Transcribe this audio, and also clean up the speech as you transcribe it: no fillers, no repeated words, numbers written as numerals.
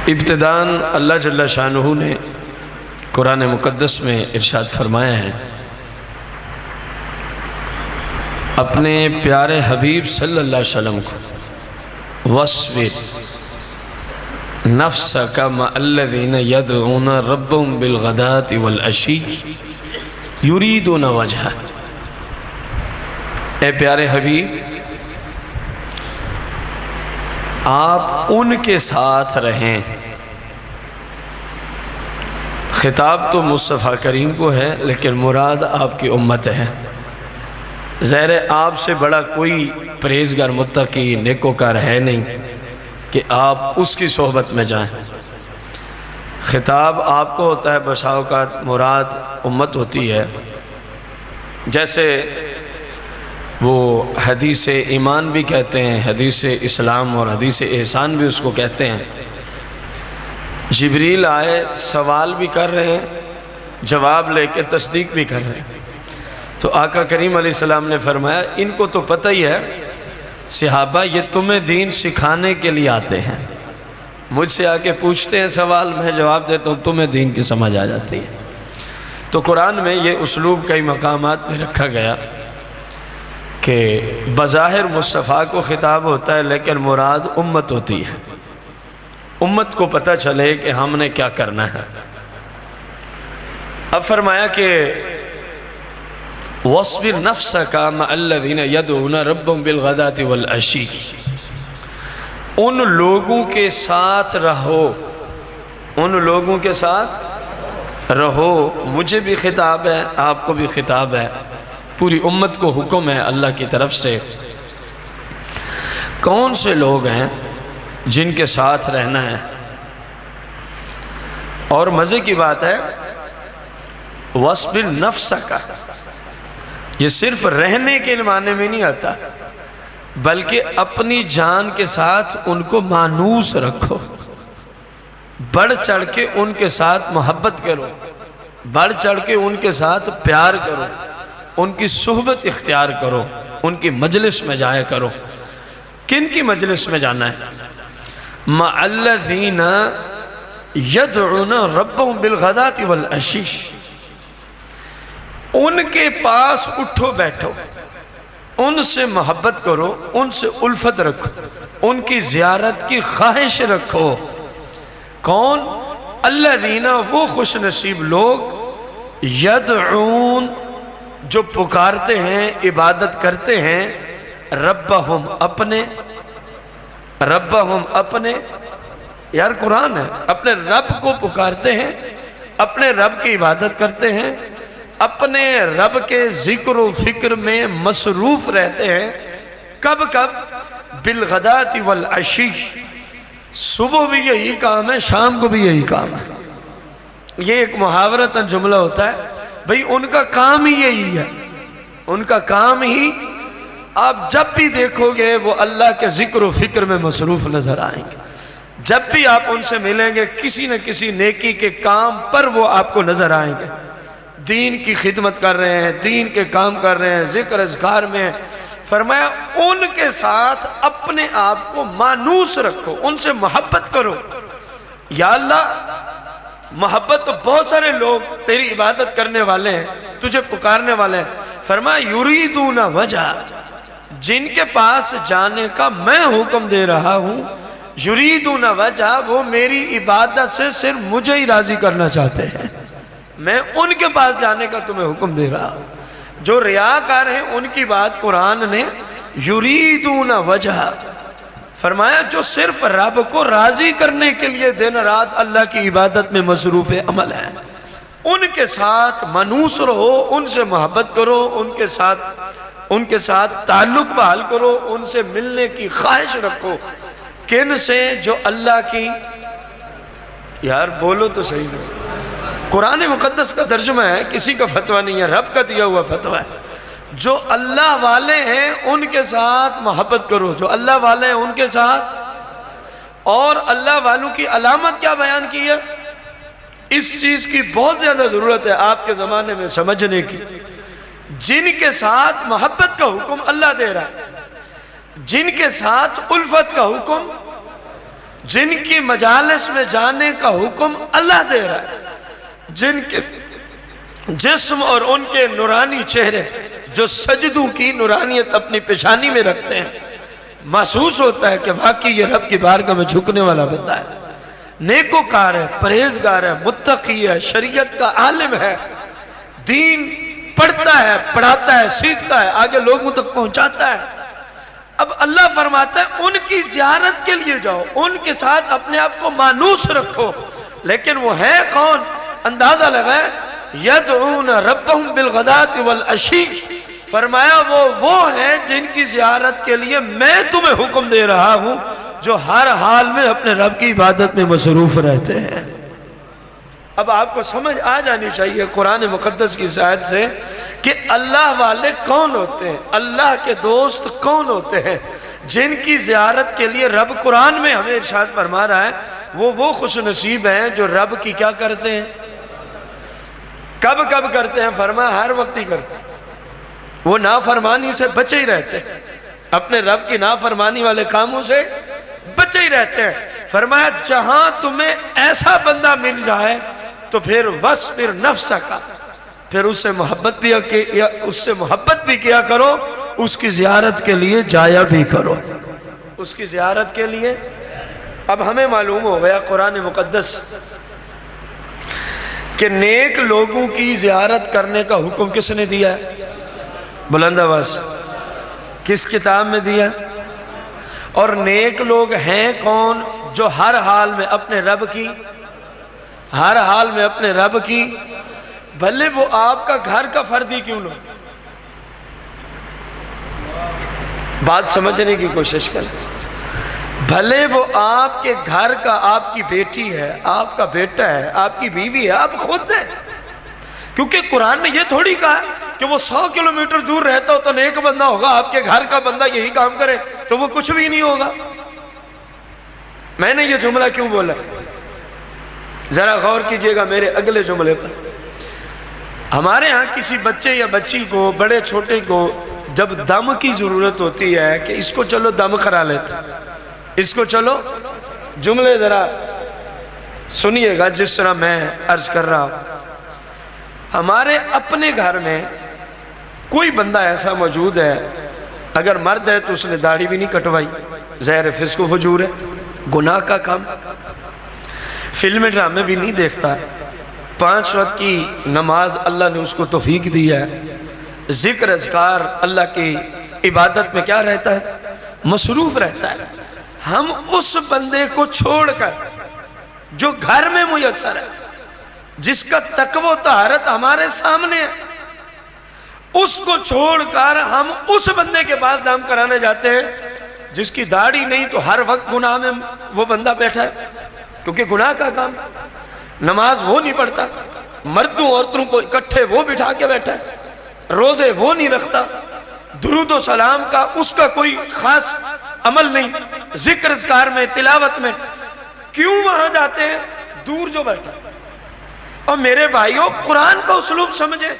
ابتداً اللہ جل شانہ نے قرآن مقدس میں ارشاد فرمایا ہے، اپنے پیارے حبیب صلی اللہ علیہ وسلم کو وَاصْبِرْ نَفْسَكَ مَعَ الَّذِينَ يَدْعُونَ رَبَّهُمْ بِالْغَدَاةِ وَالْعَشِيِّ يُرِيدُونَ وَجْهَهُ۔ اے پیارے حبیب، آپ ان کے ساتھ رہیں۔ خطاب تو مصطفیٰ کریم کو ہے، لیکن مراد آپ کی امت ہے۔ ظاہر ہے آپ سے بڑا کوئی پرہیزگار متقی نیکوکار ہے نہیں کہ آپ اس کی صحبت میں جائیں۔ خطاب آپ کو ہوتا ہے، بسا اوقات مراد امت ہوتی ہے۔ جیسے وہ حدیث ایمان بھی کہتے ہیں، حدیث اسلام اور حدیث احسان بھی اس کو کہتے ہیں۔ جبریل آئے، سوال بھی کر رہے ہیں، جواب لے کے تصدیق بھی کر رہے ہیں۔ تو آقا کریم علیہ السلام نے فرمایا، ان کو تو پتہ ہی ہے صحابہ، یہ تمہیں دین سکھانے کے لیے آتے ہیں، مجھ سے آ کے پوچھتے ہیں سوال، میں جواب دیتا ہوں، تمہیں دین کی سمجھ آ جاتی ہے۔ تو قرآن میں یہ اسلوب کئی مقامات میں رکھا گیا کہ بظاہر مصطفیٰ کو خطاب ہوتا ہے، لیکن مراد امت ہوتی ہے، امت کو پتہ چلے کہ ہم نے کیا کرنا ہے۔ اب فرمایا کہ وَاصْبِرْ نَفْسَكَ مَعَ الَّذِينَ يَدْعُونَ رَبَّهُمْ بِالْغَدَاةِ وَالْعَشِيِّ، ان لوگوں کے ساتھ رہو، ان لوگوں کے ساتھ رہو۔ مجھے بھی خطاب ہے، آپ کو بھی خطاب ہے، پوری امت کو حکم ہے اللہ کی طرف سے۔ کون سے لوگ ہیں جن کے ساتھ رہنا ہے؟ اور مزے کی بات ہے، وَاصْبِرْ نَفْسَكَ، یہ صرف رہنے کے معنی میں نہیں آتا، بلکہ اپنی جان کے ساتھ ان کو مانوس رکھو، بڑھ چڑھ کے ان کے ساتھ محبت کرو، بڑھ چڑھ کے ان کے ساتھ پیار کرو، ان کی صحبت اختیار کرو، ان کی مجلس میں جایا کرو۔ کن کی مجلس میں جانا ہے؟ مَعَ الَّذِينَ يَدْعُونَ رَبَّهُمْ بِالْغَدَاةِ وَالْعَشِيِّ، ان کے پاس اٹھو بیٹھو، ان سے محبت کرو، ان سے الفت رکھو، ان کی زیارت کی خواہش رکھو۔ کون؟ الذین، وہ خوش نصیب لوگ، یدعون، جو پکارتے ہیں، عبادت کرتے ہیں، ربہم، اپنے، ربہم، اپنے، یار قرآن ہے، اپنے رب کو پکارتے ہیں، اپنے رب کی عبادت کرتے ہیں، اپنے رب کے ذکر و فکر میں مصروف رہتے ہیں۔ کب کب؟ بالغداۃ والعشی، صبح بھی یہی کام ہے، شام کو بھی یہی کام ہے۔ یہ ایک محاورتاً جملہ ہوتا ہے، بھئی ان کا کام ہی یہی ہے، ان کا کام ہی، آپ جب بھی دیکھو گے وہ اللہ کے ذکر و فکر میں مصروف نظر آئیں گے۔ جب بھی آپ ان سے ملیں گے، کسی نہ کسی نیکی کے کام پر وہ آپ کو نظر آئیں گے، دین کی خدمت کر رہے ہیں، دین کے کام کر رہے ہیں، ذکر اذکار میں۔ فرمایا ان کے ساتھ اپنے آپ کو مانوس رکھو، ان سے محبت کرو۔ یا اللہ، محبت تو بہت سارے لوگ تیری عبادت کرنے والے ہیں، تجھے پکارنے والے ہیں۔ فرمایا یریدون وجہ، جن کے پاس جانے کا میں حکم دے رہا ہوں، یریدون وجہ، وہ میری عبادت سے صرف مجھے ہی راضی کرنا چاہتے ہیں، میں ان کے پاس جانے کا تمہیں حکم دے رہا ہوں۔ جو ریاکار ہیں ان کی بات قرآن نے یریدون وجہ فرمایا، جو صرف رب کو راضی کرنے کے لیے دن رات اللہ کی عبادت میں مصروف عمل ہے، ان کے ساتھ منوس رہو، ان سے محبت کرو، ان کے ساتھ تعلق بحال کرو، ان سے ملنے کی خواہش رکھو۔ کن سے؟ جو اللہ کی، یار بولو تو صحیح نہیں، قرآن مقدس کا ترجمہ ہے، کسی کا فتویٰ نہیں ہے، رب کا دیا ہوا فتویٰ ہے۔ جو اللہ والے ہیں ان کے ساتھ محبت کرو، جو اللہ والے ہیں ان کے ساتھ۔ اور اللہ والوں کی علامت کیا بیان کی ہے؟ اس چیز کی بہت زیادہ ضرورت ہے آپ کے زمانے میں سمجھنے کی۔ جن کے ساتھ محبت کا حکم اللہ دے رہا ہے، جن کے ساتھ الفت کا حکم جن کی مجالس میں جانے کا حکم اللہ دے رہا ہے، جن کے جسم اور ان کے نورانی چہرے جو سجدوں کی نورانیت اپنی پیشانی میں رکھتے ہیں، محسوس ہوتا ہے کہ واقعی یہ رب کی بارگاہ میں جھکنے والا بندہ ہے، نیکوکار ہے، پرہیزگار ہے، متقی ہے، شریعت کا عالم ہے، دین پڑھتا ہے، پڑھاتا ہے، سیکھتا ہے، آگے لوگوں تک پہنچاتا ہے۔ اب اللہ فرماتا ہے ان کی زیارت کے لیے جاؤ، ان کے ساتھ اپنے آپ کو مانوس رکھو، لیکن وہ ہے کون؟ اندازہ لگائے، یدعون ربہم بالغداۃ والعشی، فرمایا وہ ہیں جن کی زیارت کے لیے میں تمہیں حکم دے رہا ہوں، جو ہر حال میں اپنے رب کی عبادت میں مصروف رہتے ہیں۔ اب آپ کو سمجھ آ جانی چاہیے قرآن مقدس کی آیت سے کہ اللہ والے کون ہوتے ہیں، اللہ کے دوست کون ہوتے ہیں، جن کی زیارت کے لیے رب قرآن میں ہمیں ارشاد فرما رہا ہے وہ خوش نصیب ہیں جو رب کی کیا کرتے ہیں، کب کرتے ہیں؟ فرمایا ہر وقت ہی کرتے ہیں، وہ نافرمانی سے بچے ہی رہتے ہیں، اپنے رب کی نافرمانی والے کاموں سے بچے ہی رہتے ہیں۔ فرمایا جہاں تمہیں ایسا بندہ مل جائے تو پھر وَاصْبِرْ نَفْسَكَ، پھر اس سے محبت بھی کیا کرو، اس کی زیارت کے لیے جایا بھی کرو، اس کی زیارت کے لیے۔ اب ہمیں معلوم ہو گیا قرآن مقدس کہ نیک لوگوں کی زیارت کرنے کا حکم کس نے دیا ہے؟ بلند آواز، کس کتاب میں دیا؟ اور نیک لوگ ہیں کون؟ جو ہر حال میں اپنے رب کی، ہر حال میں اپنے رب کی، بھلے وہ آپ کا گھر کا فرد ہی کیوں نہ، بات سمجھنے کی کوشش کریں، بھلے وہ آپ کے گھر کا، آپ کی بیٹی ہے، آپ کا بیٹا ہے، آپ کی بیوی ہے، آپ خود ہیں، کیونکہ قرآن نے یہ تھوڑی کہا کہ وہ 100 کلومیٹر دور رہتا ہو تو نیک بندہ ہوگا، آپ کے گھر کا بندہ یہی کام کرے تو وہ کچھ بھی نہیں ہوگا۔ میں نے یہ جملہ کیوں بولا؟ ذرا غور کیجئے گا میرے اگلے جملے پر۔ ہمارے ہاں کسی بچے یا بچی کو، بڑے چھوٹے کو جب دم کی ضرورت ہوتی ہے کہ اس کو چلو دم کرا لیتے، اس کو چلو، جملے ذرا سنیے گا جس طرح میں عرض کر رہا ہوں۔ ہمارے اپنے گھر میں کوئی بندہ ایسا موجود ہے، اگر مرد ہے تو اس نے داڑھی بھی نہیں کٹوائی، ظاہر فسق و فجور ہے، گناہ کا کام، فلم ڈرامے بھی نہیں دیکھتا، 5 وقت کی نماز اللہ نے اس کو توفیق دی ہے، ذکر اذکار اللہ کی عبادت میں کیا رہتا ہے؟ مصروف رہتا ہے۔ ہم اس بندے کو چھوڑ کر جو گھر میں میسر ہے، جس کا تقوی و طہارت ہمارے سامنے ہے، اس کو چھوڑ کر ہم اس بندے کے پاس دم کرانے جاتے ہیں جس کی داڑھی نہیں تو ہر وقت گناہ میں وہ بندہ بیٹھا ہے، کیونکہ گناہ کا کام، نماز وہ نہیں پڑھتا، مردوں عورتوں کو اکٹھے وہ بٹھا کے بیٹھا ہے، روزے وہ نہیں رکھتا، درود و سلام کا اس کا کوئی خاص عمل نہیں، ذکر اذکار میں، تلاوت میں، کیوں وہاں جاتے ہیں؟ دور جو بیٹھا۔ اور میرے بھائیوں قرآن کا اسلوب سمجھے،